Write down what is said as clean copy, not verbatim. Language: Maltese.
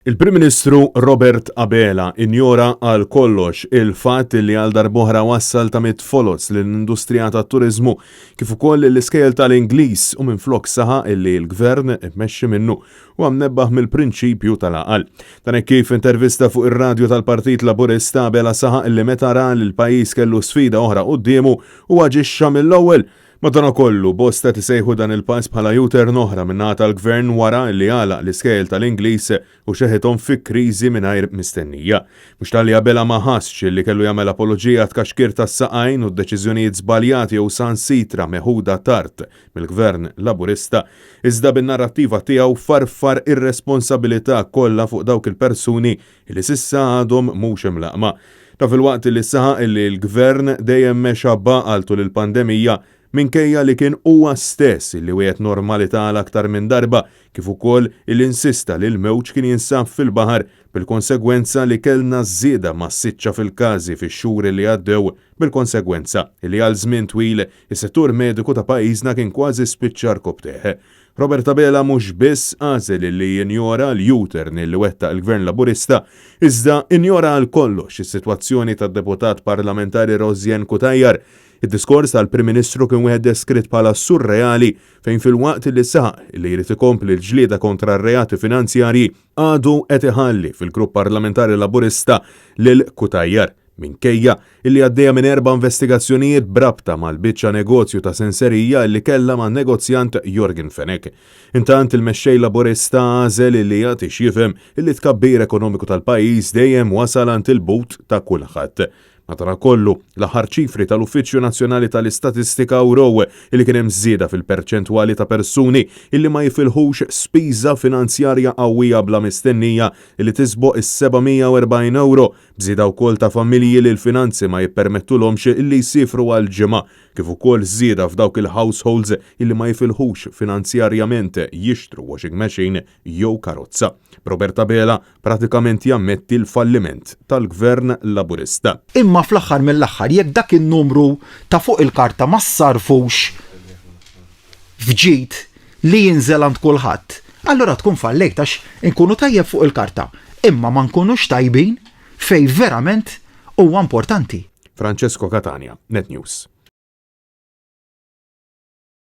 Il-Prim Ministru Robert Abela injora għal kollox il-fatt li għal darb'oħra wassal ta' mitfolots l-industrija tat-turiżmu kif ukoll l-iskejjel tal-Ingliż u minflok saħa illi l-Gvern immexxi minnu u mnebbaħ mill-prinċipju tal-aqal. Dan hekk kif intervista fuq ir-radju tal-Partit Laburista Abela saħa illi meta ra li l-pajjiż kellu sfida oħra qudiemu u aġixxa mill-ewwel. Madankollu bosta tisejħu dan il-pass bħala U-turn oħra min-naħa tal-Gvern wara li għalaq l-iskejjel tal-Ingliż u xeħithom fi kriżi mingħajr mistennija. Mhux tal-li Abela ma ħassx li kellu jagħmel apoloġija tkaxkir tas-saqajn u d-deċiżjonijiet żbaljati jew sansitra meħuda tard mill-Gvern Laburista, iżda bin-narrattiva tiegħu farfar ir-responsabilità kollha fuq dawk il-persuni li s'issa għadhom mhux imlaqma. Ta' fil-waqt li saħaq li l-Gvern dejjem mexa baqaltu lill-pandemija minkejja li kien huwa stess li wieħed normalità l-aktar minn darba kif ukoll il-insista li l-mewġ kien jinsab fil-baħar bil-konsegwenza li kellna żieda massiċċa fil-każi fix-xhur li għaddew bil-konsegwenza li għal żmien twil is-settur mediku ta' pajjiżna kien kważi spiċċa rkobteħ. Robert Abela mhux biss għażel li jinjora l-U-turn li wettaq il-Gvern Laburista, iżda injora għal kollox is-sitwazzjoni tad-deputat parlamentari Rosjen Kutayjar. Id-diskors tal-Prim Ministru kien wieħed deskritt bħala surreali fejn fil-waqt li saħaq li jrid ikompli l-ġlieda kontra r-reati finanzjarji għadu qed iħalli fil-Grupp Parlamentari Laburista lil Kutayjar minkejja illi għaddejja minn 4 investigazzjonijiet brabta mal-biċċa negozju ta' senserija li kellha man negozjant Jorgen Fenech. Intant il-mexxej Laburista għażel li jagħti jifhem illi tkabbir ekonomiku tal-pajjiż dejjem wasal għand il-but ta' kulħadd. Madankollu, l-aħħar ċifri tal-Uffiċċju Nazzjonali tal-Istatistika Ewrow li kien hemm żieda fil-perċentwali ta' persuni illi ma jifilħux spiża finanzjarja qawwija bla mistennija illi tisboq is-740 euro, bżieda wkoll ta' familji li l-finanzi ma jippermettulhomx illi jsifru għal ġimgħa, kif ukoll żieda f'dawk il-households illi ma jifilħux finanzjarjament jixtru washing machine jew karozza. Robert Abela pratikament jammetti l-falliment tal-Gvern Laburista. Imma fl-aħħar mill-aħħar jekk dak in-numru ta' fuq il-karta ma ssarfux fġid li jinżel għand kulħadd, allura tkun fallejt għax inkunu tajjeb fuq il-karta, imma ma nkunux tajbin fejn verament huwa importanti. Francesco Catania, Net News.